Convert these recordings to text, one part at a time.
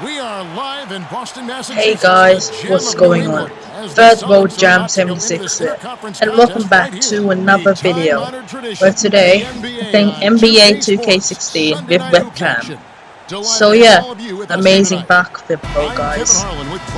We are live in Boston, Massachusetts. Hey guys, what's going on? Third World Jam 76 here, and welcome back to another video, where today we're playing NBA2K16 with webcam. So yeah, amazing backflip though guys,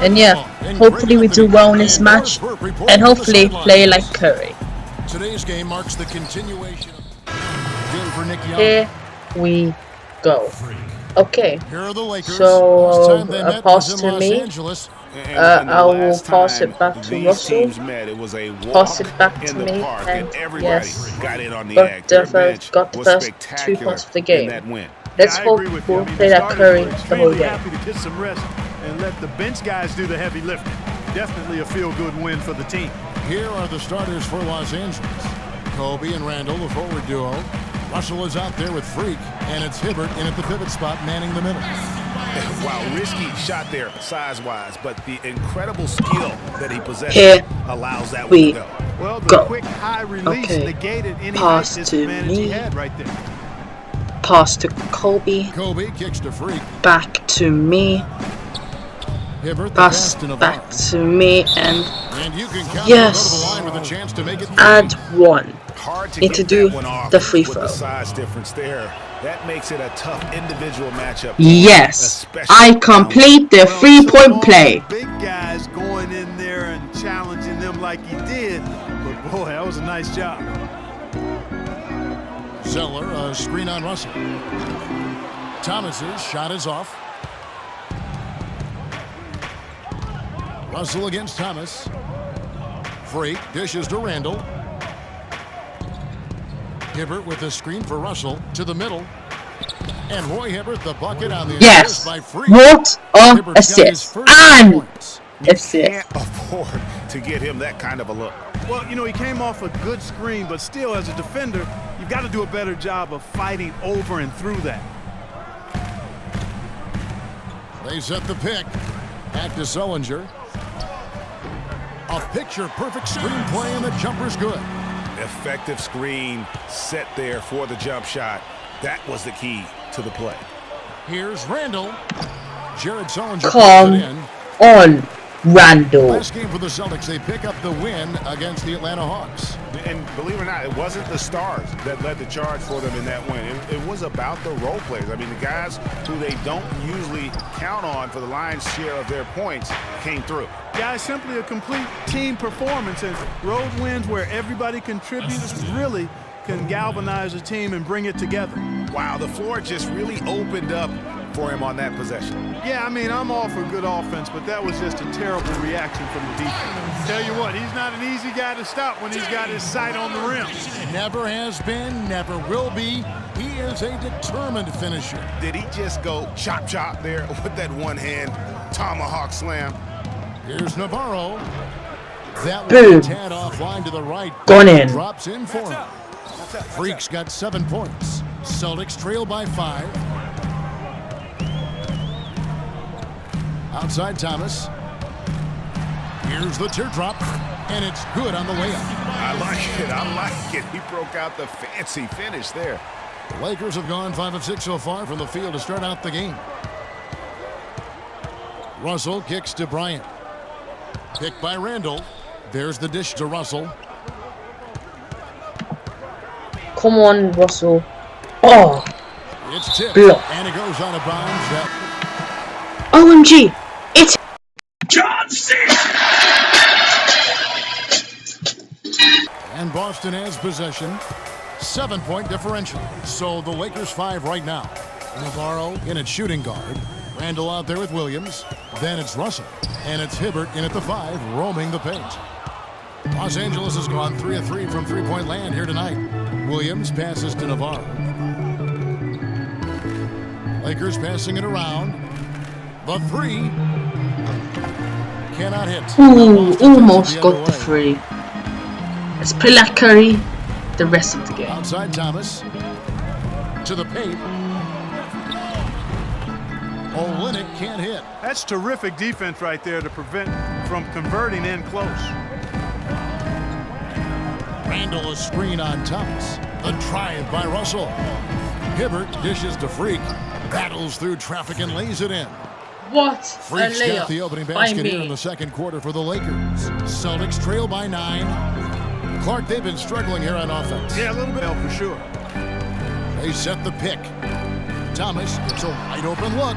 and yeah, hopefully we do well in this match, and hopefully play like Curry. Today's game marks the continuation. Here we go. Okay, so a pass to me. I will pass it back to Russell. Pass it back to me, and yes, got the first 2 points of the game. Let's hope we'll play that Curry the whole game. Happy to get some rest and let the bench guys do the heavy lifting. Definitely a feel-good win for the team. Here are the starters for Los Angeles. Kobe and Randall, the forward duo. Russell is out there with Freak, and it's Hibbert in at the pivot spot, manning the middle. Wow, risky shot there size-wise, but the incredible skill that he possesses allows that one to go. Well, the quick high release negated any pass height to disadvantage he me. had right there. Pass to Kobe. Kobe kicks to Freak. Back to me. Hibbert, Pass back to me, and you can count yes, to the line with a chance to make it add one. Hard to Need to do the free throw. The size difference there. That makes it a tough individual matchup. Yes, I complete the 3-point play. Big guys going in there and challenging them like he did, but boy, that was a nice job. Zeller, a screen on Russell. Thomas's shot is off. Russell against Thomas. Freak dishes to Randall. Hibbert with a screen for Russell to the middle. And Roy Hibbert, the bucket on the assist by Freak. What a assist. And assist. Can't afford to get him that kind of a look. Well, you know, he came off a good screen, but still, as a defender, you've got to do a better job of fighting over and through that. They set the pick. Back to Sullinger. A picture-perfect screen play, and the jumper's good. Effective screen set there for the jump shot. That was the key to the play. Here's Randall. Jared Sullinger Come on, Randall. Last game for the Celtics, they pick up the win against the Atlanta Hawks. And believe it or not, it wasn't the stars that led the charge for them in that win. It was about the role players. I mean, the guys who they don't usually count on for the lion's share of their points came through. Guys, simply a complete team performance, and road wins where everybody contributes really can galvanize a team and bring it together. Wow, the floor just really opened up for him on that possession. Yeah, I mean, I'm all for good offense, but that was just a terrible reaction from the defense. Tell you what, he's not an easy guy to stop when he's got his sight on the rim. Never has been, never will be. He is a determined finisher. Did he just go chop there with that one hand tomahawk slam? Here's Navarro. That Boom. one tad offline to the right. Gone in. Drops in for him. Freak's got 7 points. Celtics trail by 5. Outside Thomas. Here's the teardrop, and it's good on the way up. I like it. He broke out the fancy finish there. The Lakers have gone 5 of 6 so far from the field to start out the game. Russell kicks to Bryant. Picked by Randall. There's the dish to Russell. Come on, Russell. Oh, It's tipped, block. and it goes out of bounds. OMG, it's John C. And Boston has possession. 7-point differential. So the Lakers 5 right now. Navarro in at shooting guard. Randall out there with Williams. Then it's Russell. And it's Hibbert in at the 5, roaming the paint. Los Angeles has gone 3 of 3 from 3-point land here tonight. Williams passes to Navarro. Lakers passing it around. The 3 cannot hit. ooh, almost got the 3. Let's play like Curry the rest of the game. Outside Thomas to the paint. Olynyk can't hit. That's terrific defense right there to prevent from converting in close. Randall a screen on Thomas. The drive by Russell. Hibbert dishes to Freak. Battles through traffic and lays it in. What a Freak's got the opening layup by basket here in me. the second quarter for the Lakers. Celtics trail by 9. Clark, they've been struggling here on offense. Yeah, a little bit for sure. They set the pick. Thomas gets a wide open look.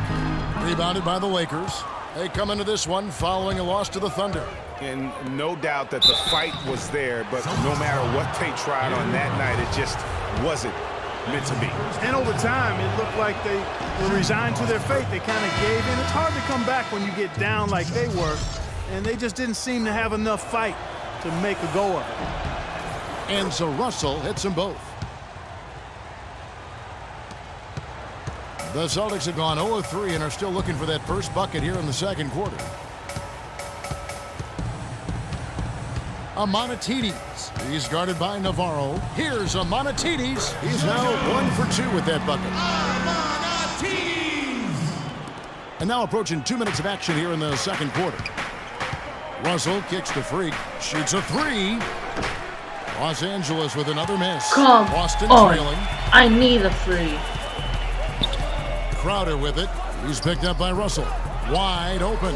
Rebounded by the Lakers. They come into this one following a loss to the Thunder. And no doubt that the fight was there, but no matter what they tried on that night, it just wasn't meant to be. And over time, it looked like they were resigned to their fate. They kind of gave in. It's hard to come back when you get down like they were, and they just didn't seem to have enough fight to make a go of it. And so Russell hits them both. The Celtics have gone 0 of 3 and are still looking for that first bucket here in the second quarter. Amonatides. He's guarded by Navarro. Here's Amonatides. He's now 1 for 2 with that bucket. And now approaching 2 minutes of action here in the second quarter. Russell kicks to Freak. Shoots a 3. Los Angeles with another miss. Come Boston on. trailing. I need a 3. Crowder with it. He's picked up by Russell. Wide open.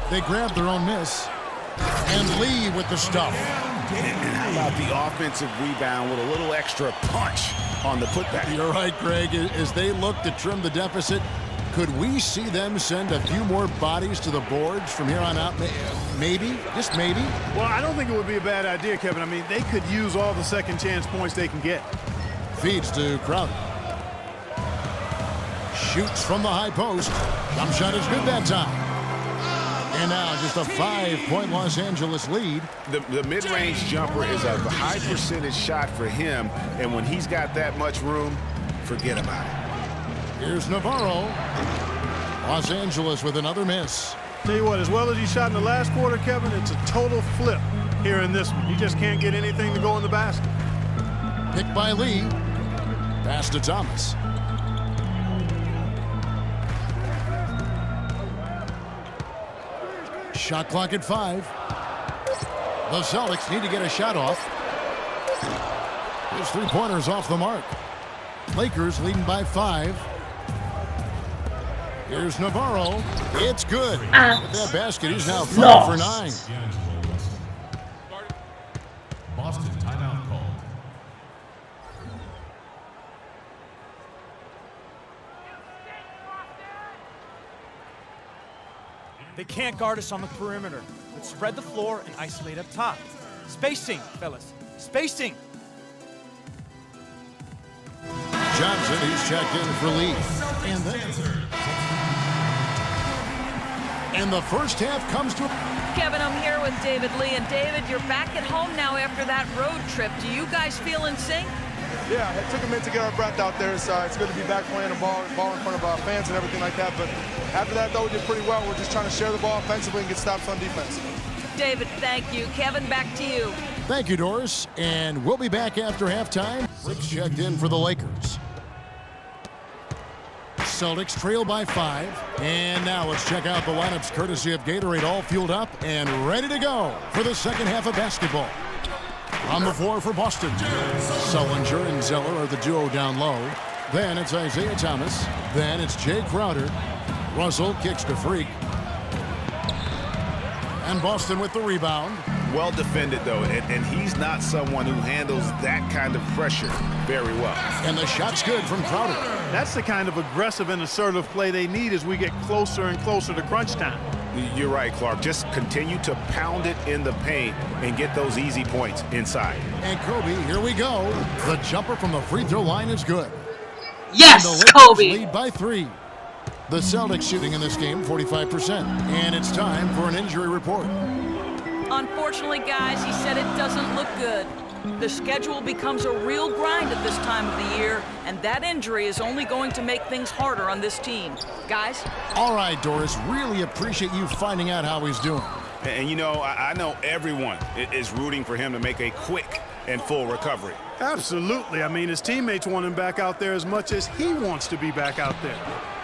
They grab their own miss. And Lee with the stuff. And how about the offensive rebound with a little extra punch on the putback? You're right, Greg. As they look to trim the deficit, could we see them send a few more bodies to the boards from here on out? Maybe, just maybe. Well, I don't think it would be a bad idea, Kevin. I mean, they could use all the second chance points they can get. Feeds to Crowder. Shoots from the high post. Jump shot is good that time. And now just a 5-point Los Angeles lead. The mid-range jumper is a high percentage shot for him, and when he's got that much room, forget about it. Here's Navarro. Los Angeles with another miss. Tell you what, as well as he shot in the last quarter, Kevin, it's a total flip here in this one. He just can't get anything to go in the basket. Picked by Lee. Pass to Thomas. Shot clock at 5. The Celtics need to get a shot off. His 3-pointers off the mark. Lakers leading by 5. Here's Navarro. It's good. With that basket, he's now 5 for 9. Boston timeout called. They can't guard us on the perimeter. Let's spread the floor and isolate up top. Spacing, fellas. Spacing. Johnson, he's checked in for Lee. And the first half comes to... Kevin, I'm here with David Lee. And David, you're back at home now after that road trip. Do you guys feel in sync? Yeah, it took a minute to get our breath out there. So it's good to be back playing the ball in front of our fans and everything like that. But after that, though, we did pretty well. We're just trying to share the ball offensively and get stops on defense. David, thank you. Kevin, back to you. Thank you, Doris. And we'll be back after halftime. Rick's checked in for the Lakers. Celtics trail by 5. And now let's check out the lineups courtesy of Gatorade, all fueled up and ready to go for the second half of basketball. On the floor for Boston, Sullinger and Zeller are the duo down low. Then it's Isaiah Thomas. Then it's Jay Crowder. Russell kicks to Freak. And Boston with the rebound. Well defended, though, and he's not someone who handles that kind of pressure very well. And the shot's good from Crowder. That's the kind of aggressive and assertive play they need as we get closer and closer to crunch time. You're right, Clark. Just continue to pound it in the paint and get those easy points inside. And Kobe, here we go. The jumper from the free throw line is good. Yes, And the Lakers Kobe. lead by 3. The Celtics shooting in this game 45%. And it's time for an injury report. Unfortunately, guys, he said it doesn't look good. The schedule becomes a real grind at this time of the year, and that injury is only going to make things harder on this team. Guys? All right, Doris, really appreciate you finding out how he's doing. And you know, I know everyone is rooting for him to make a quick and full recovery. Absolutely. I mean, his teammates want him back out there as much as he wants to be back out there.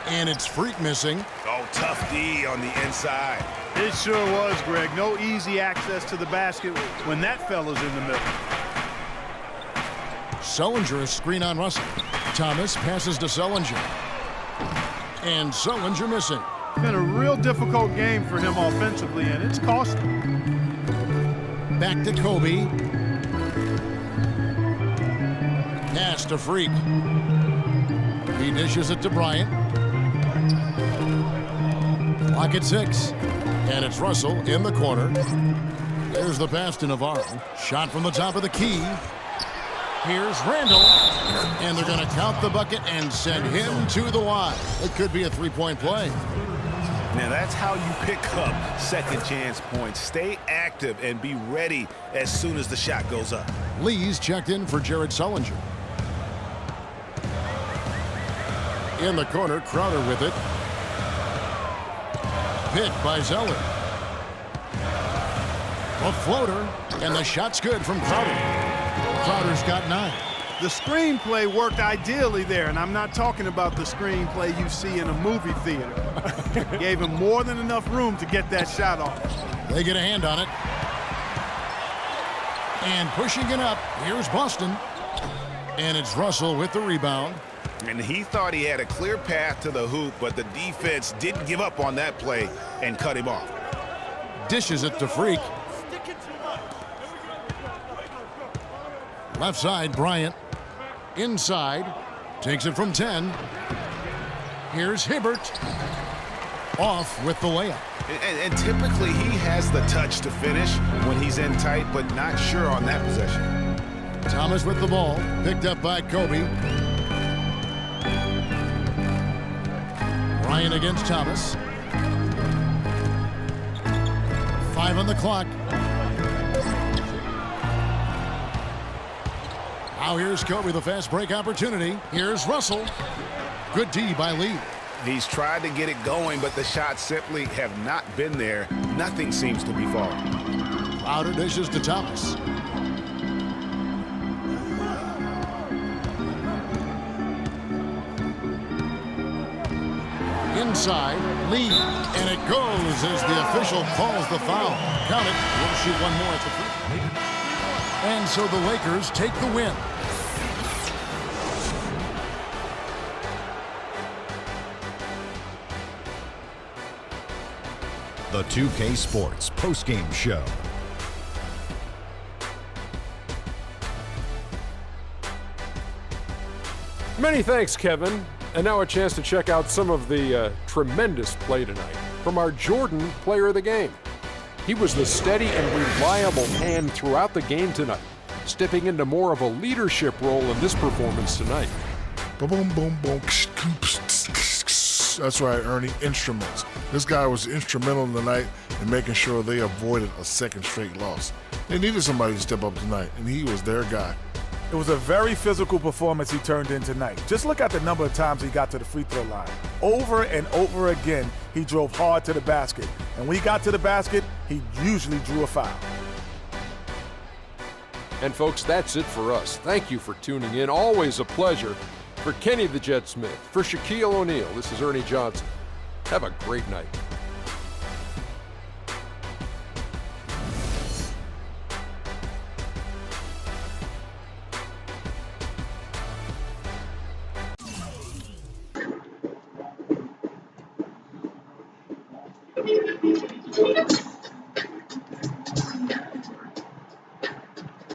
And it's Freak missing. Oh, tough D on the inside. It sure was, Greg. No easy access to the basket when that fella's in the middle. Sullinger, a screen on Russell. Thomas passes to Sullinger. And Sullinger missing. It's been a real difficult game for him offensively, and it's cost him. Back to Kobe. Pass to Freak. He dishes it to Bryant. Clock at 6. And it's Russell in the corner. There's the pass to Navarro. Shot from the top of the key. Here's Randall. And they're going to count the bucket and send him to the line. It could be a three-point play. Now that's how you pick up second chance points. Stay active and be ready as soon as the shot goes up. Lee's checked in for Jared Sullinger. In the corner, Crowder with it. Picked by Zeller. A floater, and the shot's good from Crowder. Crowder's got 9. The screenplay worked ideally there, and I'm not talking about the screenplay you see in a movie theater. Gave him more than enough room to get that shot off. They get a hand on it. And pushing it up, here's Boston. And it's Russell with the rebound. And he thought he had a clear path to the hoop, but the defense didn't give up on that play and cut him off. Dishes it to Freak. Left side, Bryant. Inside. Takes it from 10. Here's Hibbert. Off with the layup. And typically he has the touch to finish when he's in tight, but not sure on that possession. Thomas with the ball. Picked up by Kobe. Bryant against Thomas. 5 on the clock. Now here's Kobe, the fast break opportunity. Here's Russell. Good D by Lee. He's tried to get it going, but the shots simply have not been there. Nothing seems to be falling. Crowder dishes to Thomas. Inside, Lee, and it goes as the official calls the foul. Count it. We'll shoot one more at the free. And so the Lakers take the win. The 2K Sports postgame show. Many thanks, Kevin. And now a chance to check out some of the tremendous play tonight from our Jordan player of the game. He was the steady and reliable hand throughout the game tonight, stepping into more of a leadership role in this performance tonight. Boom, boom, boom. That's right, Ernie. Instruments. This guy was instrumental tonight in making sure they avoided a second straight loss. They needed somebody to step up tonight, and he was their guy. It was a very physical performance he turned in tonight. Just look at the number of times he got to the free throw line. Over and over again, he drove hard to the basket. And when he got to the basket, he usually drew a foul. And folks, that's it for us. Thank you for tuning in. Always a pleasure. For Kenny the Jet Smith, for Shaquille O'Neal, this is Ernie Johnson. Have a great night. Thank you.